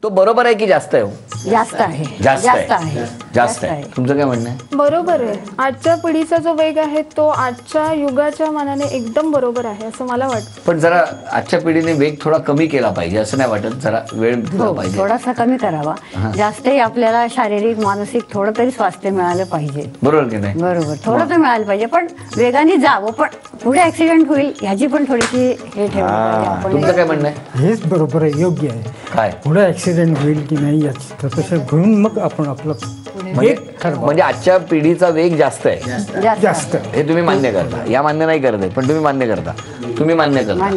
तो बरोबर आहे की जास्त आहे? जास्त आहे. जास्त आहे. जास्त आहे. तुमचं काय म्हणणं आहे? बरोबर आहे. आजच्या पिढीचा जो वेग आहे तो आजच्या युगाच्या मानाने एकदम बरोबर आहे असं मला वाटतं. पण जरा आजच्या पिढीने वेग थोडा कमी केला पाहिजे असं नाही वाटत? जरा वेळ दिला पाहिजे, थोडासा कमी करावा. जास्तही आपल्याला शारीरिक मानसिक थोडं तरी स्वास्थ्य मिळालं पाहिजे. बरोबर की नाही? बरोबर, थोडं तर मिळालं पाहिजे, पण वेगाने जावं, पण पुढे ऍक्सिडेंट होईल ह्याची पण थोडीशी हे ठेवलं पाहिजे. तुमचं काय म्हणणं आहे? हेच बरोबर आहे, योग्य आहे. काय पुढे ऍक्सिडेंट होईल की नाही याचं तसं घेऊन मग आपण आपलं म्हणजे आजच्या पिढीचा वेग जास्त आहे. जास्त हे तुम्ही मान्य करता? या मान्य नाही करत आहे, पण तुम्ही मान्य करता. तुम्ही मान्य करता.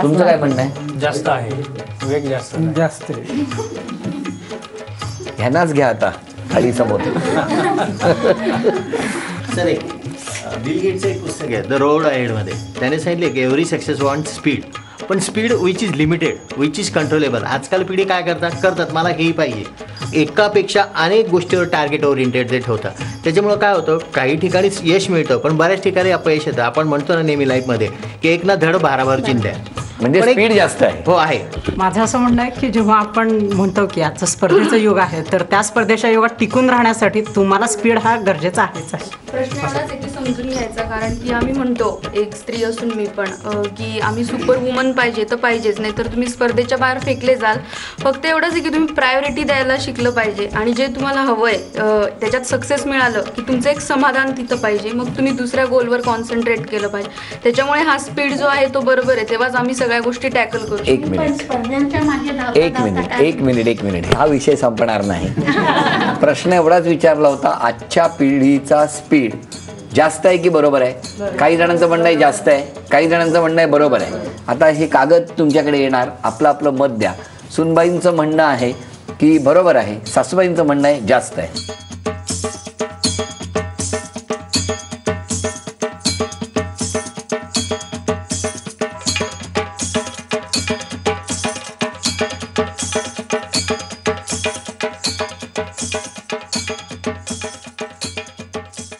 तुमचं काय म्हणणं आहे? जास्त आहे, वेग जास्त आहे. जास्त आहे. ह्यांनाच घ्या आता खाली समोर. सर एक बिल गेटचं एक पुस्तक आहे द रोड अहेडमध्ये. त्याने सांगितले की एव्हरी सक्सेस वॉन्ट स्पीड, पण speed which is limited, which is controllable. आजकाल पिढी काय करतात मला हेही पाहिजे, एकापेक्षा अनेक गोष्टीवर टार्गेट ओरिएंटेड ते ठेवतात. त्याच्यामुळं काय होतं, काही ठिकाणी यश मिळतं पण बऱ्याच ठिकाणी अपयश येतं. आपण म्हणतो ना नेहमी लाईफमध्ये की एक ना धड भाराभर चिंध्या, म्हणजे स्पीड जास्त आहे. हो आहे. माझं असं म्हणणं आहे की जेव्हा आपण म्हणतो की आजचं स्पर्धेचं युग आहे, तर त्या स्पर्धेच्या युगात टिकून राहण्यासाठी तुम्हाला स्पीड हा गरजेचा आहेच आहे. प्रश्न एवढाच आहे की समजून घ्यायचा, कारण की आम्ही म्हणतो एक स्त्री असून मी पण की आम्ही सुपर वुमन पाहिजे तर पाहिजेच, नाही तर तुम्ही स्पर्धेच्या बाहेर फेकले जाल. फक्त एवढंच आहे की तुम्ही प्रायोरिटी द्यायला शिकलं पाहिजे आणि जे तुम्हाला हवं आहे त्याच्यात सक्सेस मिळालं की तुमचं एक समाधान तिथं पाहिजे, मग तुम्ही दुसऱ्या गोलवर कॉन्सन्ट्रेट केलं पाहिजे. त्याच्यामुळे हा स्पीड जो आहे तो बरोबर आहे, तेव्हाच आम्ही सगळ्या गोष्टी टॅकल करू. एक मिनिट हा विषय संपणार नाही. प्रश्न एवढाच विचारला होता, आजच्या पिढीचा स्पीड जास्त आहे की बरोबर आहे? काही जणांचं म्हणणं आहे जास्त आहे, काही जणांचं म्हणणं आहे बरोबर आहे. आता हे कागद तुमच्याकडे येणार, आपलं मत द्या. सुनबाईंचं म्हणणं आहे की बरोबर आहे, सासूबाईंचं म्हणणं आहे जास्त आहे.